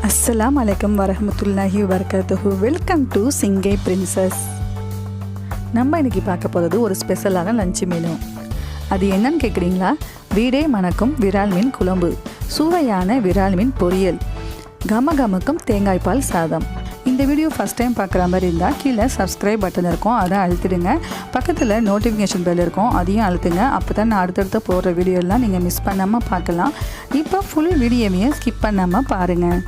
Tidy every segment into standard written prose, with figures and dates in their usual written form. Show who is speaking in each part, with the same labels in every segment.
Speaker 1: அஸ்ஸலாமு அலைக்கும் வரஹ்மத்துல்லாஹி வபரகாத்துஹு. வெல்கம் டு சingaiprincess. நம்ம இன்றைக்கி பார்க்க போகிறது ஒரு ஸ்பெஷலான லஞ்ச் மெனு. அது என்னன்னு கேட்குறீங்களா? வீடே மணக்கும் விரால் மீன் குழம்பு, சுவையான விரால் மீன் பொரியல், கமகமக்கும் தேங்காய் பால் சாதம். இந்த வீடியோ ஃபஸ்ட் டைம் பார்க்குற மாதிரி இருந்தால் கீழே சப்ஸ்கிரைப் பட்டன் இருக்கும், அதை அழுத்திடுங்க. பக்கத்தில் நோட்டிஃபிகேஷன் பெல் இருக்கும், அதையும் அழுத்துங்க. அப்போ தான் நான் அடுத்தடுத்து போடுற வீடியோலாம் நீங்கள் மிஸ் பண்ணாமல் பார்க்கலாம். இப்போ ஃபுல் வீடியோவையும் ஸ்கிப் பண்ணாமல் பாருங்கள்.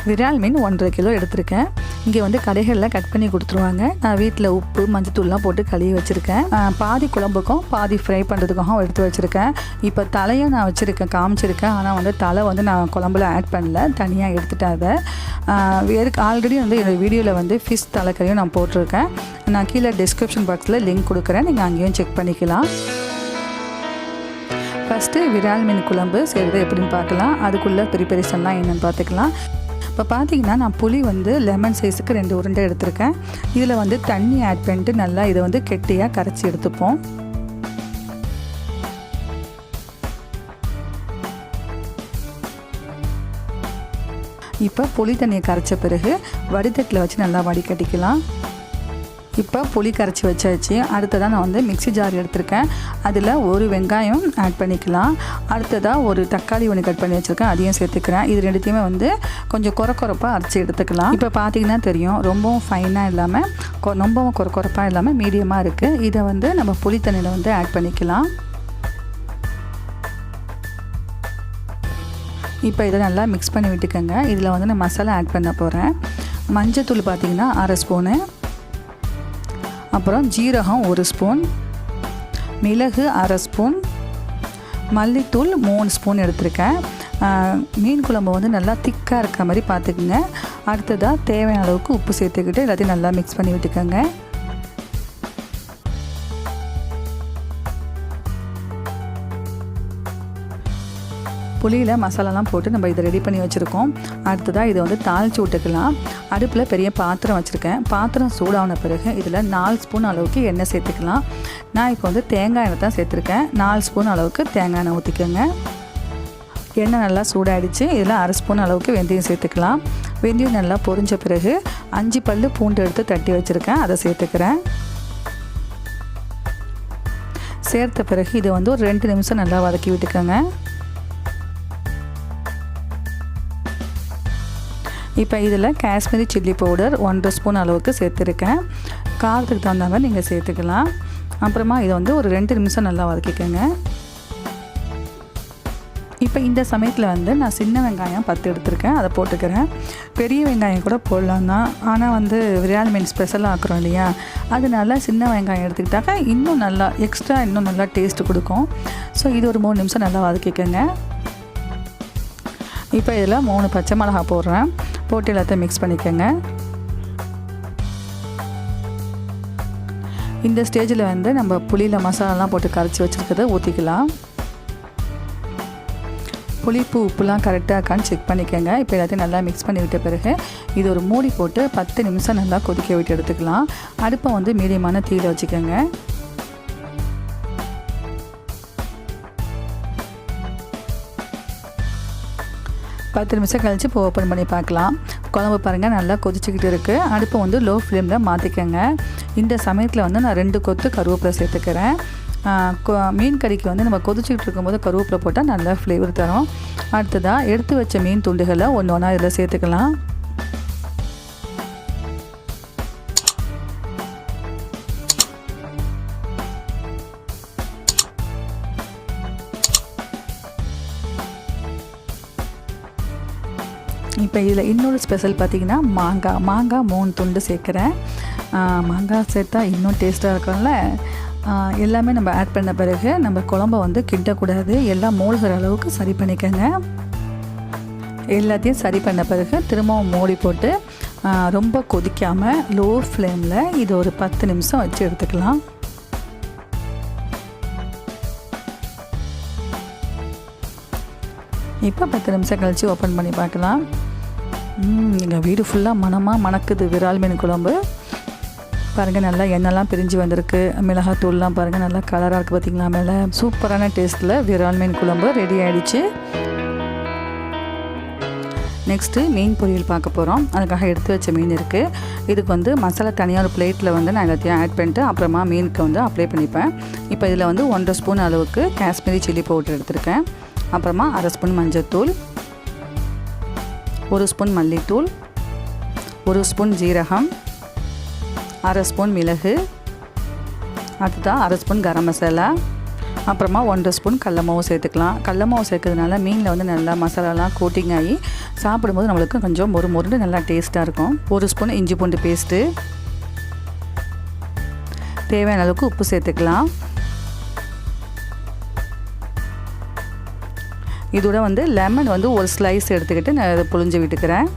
Speaker 1: விரால் மீன் 1.5 கிலோ எடுத்திருக்கேன். இங்கே வந்து கடைகளில் கட் பண்ணி கொடுத்துருவாங்க. நான் வீட்டில் உப்பு மஞ்சத்தூள்லாம் போட்டு கழுவி வச்சுருக்கேன். பாதி குழம்புக்கும் பாதி ஃப்ரை பண்ணுறதுக்கும் எடுத்து வச்சுருக்கேன். இப்போ தலையும் நான் வச்சுருக்கேன், காமிச்சிருக்கேன். ஆனால் வந்து தலை வந்து நான் குழம்புல ஆட் பண்ணல, தனியாக எடுத்துட்டேன். அதை ஆல்ரெடி வந்து என்னோடய வீடியோவில் வந்து ஃபிஷ் தலைக்கறியும் நான் போட்டிருக்கேன். நான் கீழே டிஸ்கிரிப்ஷன் பாக்ஸில் லிங்க் கொடுக்குறேன், நீங்கள் அங்கேயும் செக் பண்ணிக்கலாம். ஃபஸ்ட்டு விரால் மீன் குழம்பு செய்கிறது எப்படின்னு பார்க்கலாம். அதுக்குள்ளே ப்ரிப்பரேஷன்லாம் என்னென்னு பார்த்துக்கலாம். இப்போ பார்த்தீங்கன்னா நான் புளி வந்து லெமன் சைஸுக்கு 2 உருண்டை எடுத்திருக்கேன். இதில் வந்து தண்ணி ஆட் பண்ணிட்டு நல்லா இதை வந்து கெட்டியாக கரைச்சி எடுத்துப்போம். இப்போ புளி தண்ணியை கரைச்ச பிறகு வடிதட்டில் வச்சு நல்லா வடிகட்டிக்கலாம். இப்போ புளி கரைச்சி வச்சாச்சு. அடுத்ததாக நான் வந்து மிக்ஸி ஜார் எடுத்திருக்கேன். அதில் ஒரு வெங்காயம் ஆட் பண்ணிக்கலாம். அடுத்ததாக ஒரு தக்காளி ஒன்று கட் பண்ணி வச்சுருக்கேன், அதையும் சேர்த்துக்கிறேன். இது ரெண்டுத்தையுமே வந்து கொஞ்சம் கொரப்பாக அரைச்சி எடுத்துக்கலாம். இப்போ பார்த்தீங்கன்னா தெரியும், ரொம்பவும் ஃபைனாக இல்லாமல் ரொம்பவும் கொரப்பாக இல்லாமல் மீடியமாக இருக்குது. இதை வந்து நம்ம புளி தண்ணியில் வந்து ஆட் பண்ணிக்கலாம். இப்போ இதை நல்லா மிக்ஸ் பண்ணி விட்டுக்கோங்க. இதில் வந்து நான் மசாலா ஆட் பண்ண போகிறேன். மஞ்சத்தூள் பார்த்திங்கன்னா 1/2 ஸ்பூனு, அப்புறம் ஜீரகம் 1 ஸ்பூன், மிளகு 1/2 ஸ்பூன், மல்லித்தூள் 3 ஸ்பூன் எடுத்திருக்கேன். மீன் குழம்பு வந்து நல்லா திக்காக இருக்கிற மாதிரி பார்த்துக்குங்க. அடுத்ததாக தேவையான அளவுக்கு உப்பு சேர்த்துக்கிட்டு எல்லாத்தையும் நல்லா மிக்ஸ் பண்ணி விட்டுக்கோங்க. புளியில் மசாலாலாம் போட்டு நம்ம இதை ரெடி பண்ணி வச்சுருக்கோம். அடுத்ததாக இதை வந்து தாளித்து விட்டுக்கலாம். அடுப்பில் பெரிய பாத்திரம் வச்சுருக்கேன். பாத்திரம் சூடான பிறகு இதில் 4 ஸ்பூன் அளவுக்கு எண்ணெய் சேர்த்துக்கலாம். நான் இப்போ வந்து தேங்காய் எண்ணெய் தான் சேர்த்துருக்கேன். 4 ஸ்பூன் அளவுக்கு தேங்காய் எண்ணெய் ஊற்றிக்கோங்க. எண்ணெய் நல்லா சூடாகிடுச்சு. இதில் 1/2 ஸ்பூன் அளவுக்கு வெந்தயம் சேர்த்துக்கலாம். வெந்தயம் நல்லா பொரிஞ்ச பிறகு 5 பல் பூண்டு எடுத்து தட்டி வச்சுருக்கேன், அதை சேர்த்துக்கிறேன். சேர்த்த பிறகு இதை வந்து ஒரு 2 நிமிஷம் நல்லா வதக்கி விட்டுக்கோங்க. இப்போ இதில் காஷ்மீரி சில்லி பவுடர் 1.5 ஸ்பூன் அளவுக்கு சேர்த்துருக்கேன். காரத்துக்கு தகுந்த மாதிரி நீங்கள் சேர்த்துக்கலாம். அப்புறமா இதை வந்து ஒரு 2 நிமிஷம் நல்லா வதக்கிக்கோங்க. இப்போ இந்த சமயத்தில் வந்து நான் சின்ன வெங்காயம் 10 எடுத்திருக்கேன், அதை போட்டுக்கிறேன். பெரிய வெங்காயம் கூட போடலாம் தான், ஆனால் வந்து விரால் மீன் ஸ்பெஷலாக ஆக்குறோம் இல்லையா, அதனால சின்ன வெங்காயம் எடுத்துக்கிட்டாக்கா இன்னும் நல்லா எக்ஸ்ட்ரா இன்னும் நல்லா டேஸ்ட்டு கொடுக்கும். ஸோ இது ஒரு 3 நிமிஷம் நல்லா வதக்கிக்கோங்க. இப்போ இதில் 3 பச்சை மிளகா போடுறேன், போட்டு எல்லாத்தையும் மிக்ஸ் பண்ணிக்கோங்க. இந்த ஸ்டேஜில் வந்து நம்ம புளியில் மசாலாலாம் போட்டு கரைச்சி வச்சுருக்கிறத ஊற்றிக்கலாம். புளிப்பு உப்புலாம் கரெக்டாக இருக்கான்னு செக் பண்ணிக்கோங்க. இப்போ எல்லாத்தையும் நல்லா மிக்ஸ் பண்ணி விட்ட பிறகு இது ஒரு மூடி போட்டு 10 நிமிஷம் நல்லா கொதிக்க விட்டு எடுத்துக்கலாம். அடுப்பை வந்து மீடியமான தீயில் வச்சுக்கோங்க. பத்து நிமிஷம் கழித்து இப்போ ஓப்பன் பண்ணி பார்க்கலாம். குழம்பு பாருங்கள் நல்லா கொதிச்சுக்கிட்டு இருக்குது. அடுப்பை வந்து லோ ஃப்ளேமில் மாற்றிக்கோங்க. இந்த சமயத்தில் வந்து நான் 2 கொத்து கருவேப்பிலை சேர்த்துக்கிறேன். மீன் கறிக்கு வந்து நம்ம கொதிச்சுக்கிட்டு இருக்கும்போது கருவேப்பிலை போட்டால் நல்லா ஃப்ளேவர் தரும். அடுத்ததாக எடுத்து வச்ச மீன் துண்டுகளை ஒன்று ஒன்றா இதில் சேர்த்துக்கலாம். இப்போ இதில் இன்னொரு ஸ்பெஷல் பார்த்திங்கன்னா மாங்காய் 3 துண்டு சேர்க்குறேன். மாங்காய் சேர்த்தா இன்னும் டேஸ்ட்டாக இருக்கும்ல. எல்லாமே நம்ம ஆட் பண்ண பிறகு நம்ம குழம்பை வந்து கிட்டக்கூடாது, எல்லாம் மூழ்கிற அளவுக்கு சரி பண்ணிக்கோங்க. எல்லாத்தையும் சரி பண்ண பிறகு திரும்பவும் மூடி போட்டு ரொம்ப கொதிக்காமல் லோ ஃப்ளேமில் இது ஒரு 10 நிமிஷம் வச்சு எடுத்துக்கலாம். இப்போ 10 நிமிஷம் கழித்து ஓப்பன் பண்ணி பார்க்கலாம். எங்கள் வீடு ஃபுல்லாக மணக்குது விரால் மீன் குழம்பு. பாருங்கள் நல்லா எண்ணெய்லாம் பிரிஞ்சு வந்திருக்கு. மிளகாத்தூள்லாம் பாருங்கள் நல்லா கலராக இருக்குது பார்த்திங்களா. மேலே சூப்பரான டேஸ்ட்டில் விரால் மீன் குழம்பு ரெடி ஆகிடுச்சு. நெக்ஸ்ட்டு மீன் பொரியல் பார்க்க போகிறோம். அதுக்காக எடுத்து வச்ச மீன் இருக்குது. இதுக்கு வந்து மசாலா தனியாக ஒரு பிளேட்டில் வந்து நான் எல்லாத்தையும் ஆட் பண்ணிட்டு அப்புறமா மீனுக்கு வந்து அப்ளை பண்ணிப்பேன். இப்போ இதில் வந்து 1.5 ஸ்பூன் அளவுக்கு காஷ்மீரி சில்லி பவுடர் எடுத்திருக்கேன். அப்புறமா 1/2 ஸ்பூன் மஞ்சள்தூள், 1 ஸ்பூன் மல்லித்தூள், 1 ஸ்பூன் ஜீரகம், 1/2 ஸ்பூன் மிளகு, அடுத்ததாக 1/2 ஸ்பூன் கரம் மசாலா, அப்புறமா 1 ஸ்பூன் கடல மாவு சேர்த்துக்கலாம். கடல மாவு சேர்க்கறதுனால மீனில் வந்து நல்லா மசாலாலாம் கோட்டிங் ஆகி சாப்பிடும்போது நம்மளுக்கு கொஞ்சம் மொறுமொறுன்னு நல்லா டேஸ்ட்டாக இருக்கும். 1 ஸ்பூன் இஞ்சி பூண்டு பேஸ்ட்டு, தேவையான அளவுக்கு உப்பு சேர்த்துக்கலாம். இதோட வந்து லெமன் வந்து ஒரு ஸ்லைஸ் எடுத்துக்கிட்டு நான் அதை புழிஞ்சு விட்டுக்கிறேன்.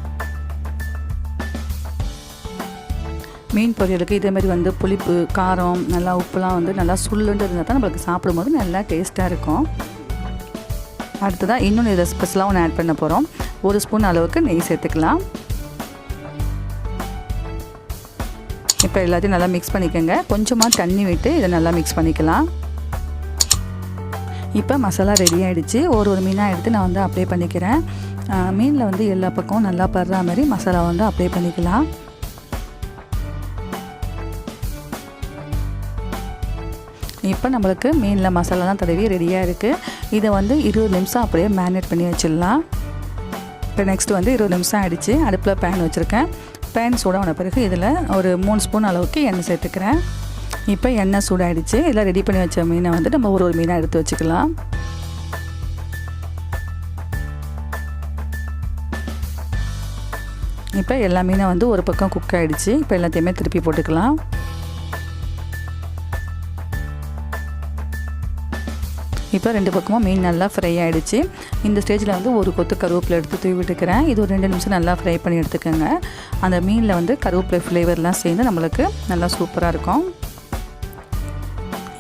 Speaker 1: மீன் பொரியலுக்கு இதேமாதிரி வந்து புளிப்பு, காரம், நல்லா உப்புலாம் வந்து நல்லா சுள்ளுண்டு இருந்தால் தான் நம்மளுக்கு சாப்பிடும்போது நல்லா டேஸ்ட்டாக இருக்கும். அடுத்ததாக இன்னொன்று இதை ஸ்பெஷலாக ஒன்று ஆட் பண்ண போகிறோம். 1 ஸ்பூன் அளவுக்கு நெய் சேர்த்துக்கலாம். இப்போ எல்லாத்தையும் நல்லா மிக்ஸ் பண்ணிக்கோங்க. கொஞ்சமாக தண்ணி விட்டு இதை நல்லா மிக்ஸ் பண்ணிக்கலாம். இப்போ மசாலா ரெடி ஆகிடுச்சு. ஒரு மீனாக எடுத்து நான் வந்து அப்ளை பண்ணிக்கிறேன். மீனில் வந்து எல்லா பக்கமும் நல்லா படுற மாதிரி மசாலா வந்து அப்ளை பண்ணிக்கலாம். இப்போ நம்மளுக்கு மீனில் மசாலாலாம் தடவி ரெடியாக இருக்குது. இதை வந்து 20 நிமிஷம் அப்படியே மேரினேட் பண்ணி வச்சிடலாம். இப்போ நெக்ஸ்ட்டு வந்து 20 நிமிஷம் ஆகிடுச்சு. அடுப்பில் பேன் வச்சுருக்கேன். பேன் சூடான பிறகு இதில் ஒரு 3 ஸ்பூன் அளவுக்கு எண்ணெய் சேர்த்துக்கிறேன். இப்போ எண்ணெய் சூடாகிடுச்சு. இதில் ரெடி பண்ணி வச்ச மீனை வந்து நம்ம ஒரு மீனாக எடுத்து வச்சுக்கலாம். இப்போ எல்லா மீனை வந்து ஒரு பக்கம் குக் ஆகிடுச்சு. இப்போ எல்லாத்தையுமே திருப்பி போட்டுக்கலாம். இப்போ 2 பக்கமும் மீன் நல்லா ஃப்ரை ஆகிடுச்சு. இந்த ஸ்டேஜில் வந்து ஒரு கொத்து கருவேப்பிலை எடுத்து தூவி விட்டுக்கிறேன். இது ஒரு 2 நிமிஷம் நல்லா ஃப்ரை பண்ணி எடுத்துக்கோங்க. அந்த மீனில் வந்து கருவேப்பிலை ஃப்ளேவர்லாம் சேர்ந்து நம்மளுக்கு நல்லா சூப்பராக இருக்கும்.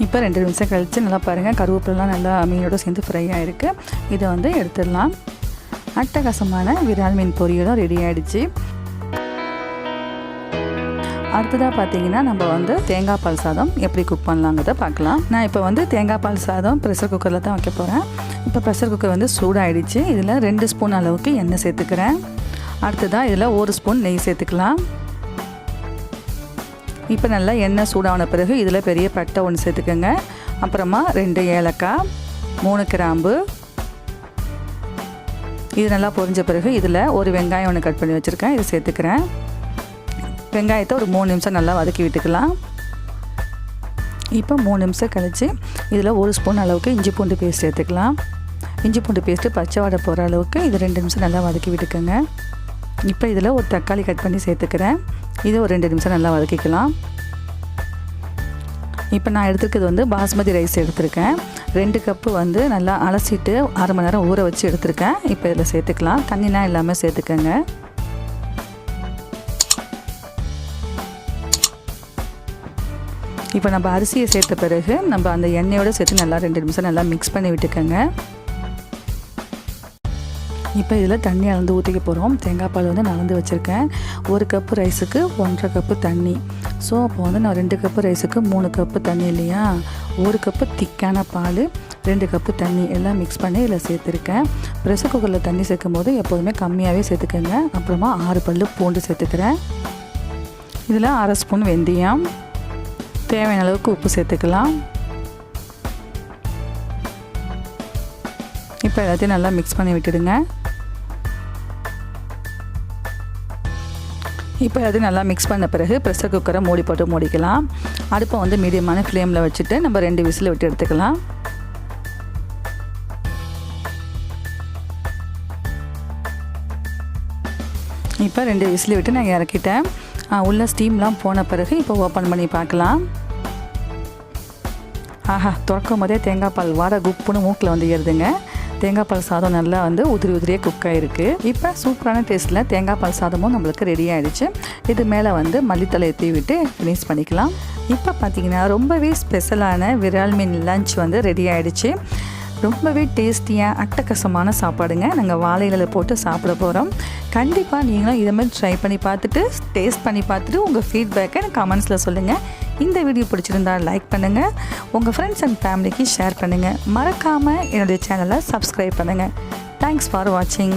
Speaker 1: இப்போ 2 நிமிஷம் கழித்து நல்லா பாருங்கள், கருவேப்பிலைலாம் நல்லா மீனோடு சேர்ந்து ஃப்ரை ஆகிருக்கு. இதை வந்து எடுத்துடலாம். அட்டகாசமான விரால் மீன் பொரியலும் ரெடி ஆகிடுச்சு. அடுத்ததாக பார்த்தீங்கன்னா நம்ம வந்து தேங்காய் பால் சாதம் எப்படி குக் பண்ணலாங்கிறத பார்க்கலாம். நான் இப்போ வந்து தேங்காய் பால் சாதம் ப்ரெஷர் குக்கரில் தான் வைக்க போகிறேன். இப்போ ப்ரெஷர் குக்கர் வந்து சூடாகிடுச்சு. இதில் 2 ஸ்பூன் அளவுக்கு எண்ணெய் சேர்த்துக்கிறேன். அடுத்ததாக இதில் 1 ஸ்பூன் நெய் சேர்த்துக்கலாம். இப்போ நல்லா எண்ணெய் சூடான பிறகு இதில் பெரிய பட்டை 1 சேர்த்துக்கோங்க. அப்புறமா 2 ஏலக்காய், 3 கிராம்பு. இது நல்லா பொரிஞ்ச பிறகு இதில் ஒரு வெங்காயம் 1 கட் பண்ணி வச்சுருக்கேன். இதை சேர்த்துக்கிறேன். வெங்காயத்தை ஒரு 3 நிமிஷம் நல்லா வதக்கி விட்டுக்கலாம். இப்போ 3 நிமிஷம் கழித்து இதில் 1 ஸ்பூன் அளவுக்கு இஞ்சி பூண்டு பேஸ்ட் சேர்த்துக்கலாம். இஞ்சி பூண்டு பேஸ்ட்டு பச்சை வாடை போகிற அளவுக்கு இது 2 நிமிஷம் நல்லா வதக்கி விட்டுக்கோங்க. இப்போ இதில் ஒரு தக்காளி கட் பண்ணி சேர்த்துக்கிறேன். இது ஒரு 2 நிமிஷம் நல்லா வதக்கிக்கலாம். இப்போ நான் எடுத்துருக்கிறது வந்து பாஸ்மதி ரைஸ் எடுத்திருக்கேன். 2 கப்பு வந்து நல்லா அலசிட்டு 1/2 மணி நேரம் ஊற வச்சு எடுத்திருக்கேன். இப்போ இதில் சேர்த்துக்கலாம். தண்ணிலாம் எல்லாமே சேர்த்துக்கோங்க. இப்போ நம்ம அரிசியை சேர்த்த பிறகு நம்ம அந்த எண்ணெயோடு சேர்த்து நல்லா 2 நிமிஷம் நல்லா மிக்ஸ் பண்ணி விட்டுக்கோங்க. இப்போ இதில் தண்ணி அளந்து ஊற்றிக்க போகிறோம். தேங்காய் பால் வந்து நலந்து வச்சுருக்கேன். 1 கப்பு ரைஸுக்கு 1.5 கப்பு தண்ணி. ஸோ அப்போ வந்து நான் 2 கப்பு ரைஸுக்கு 3 கப்பு தண்ணி இல்லையா, 1 கப்பு திக்கான பால், 2 கப்பு தண்ணி எல்லாம் மிக்ஸ் பண்ணி இதில் சேர்த்துருக்கேன். ப்ரெஷர் குக்கரில் தண்ணி சேர்க்கும் போது எப்போதுமே கம்மியாகவே சேர்த்துக்கோங்க. அப்புறமா 6 பல் பூண்டு சேர்த்துக்கிறேன். இதில் 1/2 ஸ்பூன் வெந்தயம், தேவையான அளவுக்கு உப்பு சேர்த்துக்கலாம். இப்போ எல்லாத்தையும் நல்லா மிக்ஸ் பண்ணி விட்டுடுங்க. இப்போ எல்லாத்தையும் நல்லா மிக்ஸ் பண்ண பிறகு ப்ரெஷர் குக்கரை மூடி போட்டு மூடிக்கலாம். அடுப்பை வந்து மீடியமான ஃப்ளேமில் வச்சுட்டு நம்ம 2 விசில் விட்டு எடுத்துக்கலாம். இப்போ 2 விசில் விட்டு நான் இறக்கிட்டேன். உள்ள ஸ்டீம்லாம் போன பிறகு இப்போ ஓப்பன் பண்ணி பார்க்கலாம். ஆஹா, திறக்கும் போதே தேங்காய் பால் வாடை குப்புன்னு மூக்கில் வந்து ஏறுதுங்க. தேங்காய் பால் சாதம் நல்லா வந்து உதிரியாக குக் ஆகிருக்கு. இப்போ சூப்பரான டேஸ்ட்டில் தேங்காய் பால் சாதமும் நம்மளுக்கு ரெடி ஆகிடுச்சு. இது மேலே வந்து மல்லித்தலையை தூவி விட்டு ஃபினிஷ் பண்ணிக்கலாம். இப்போ பார்த்திங்கன்னா ரொம்பவே ஸ்பெஷலான விரால் மீன் லஞ்ச் வந்து ரெடி ஆகிடுச்சு. ரொம்பவே டேஸ்டியாக அட்டகாசமான சாப்பாடுங்க. நாங்கள் வாழை இலையில போட்டு சாப்பிட போகிறோம். கண்டிப்பாக நீங்களும் இதை மாதிரி ட்ரை பண்ணி பார்த்துட்டு டேஸ்ட் பண்ணி பார்த்துட்டு உங்கள் ஃபீட்பேக்கை எனக்கு கமெண்ட்ஸில் சொல்லுங்கள். இந்த வீடியோ பிடிச்சிருந்தால் லைக் பண்ணுங்கள், உங்கள் ஃப்ரெண்ட்ஸ் அண்ட் ஃபேமிலிக்கு ஷேர் பண்ணுங்கள். மறக்காமல் என்னுடைய சேனலை சப்ஸ்கிரைப் பண்ணுங்கள். தேங்க்ஸ் ஃபார் வாட்சிங்.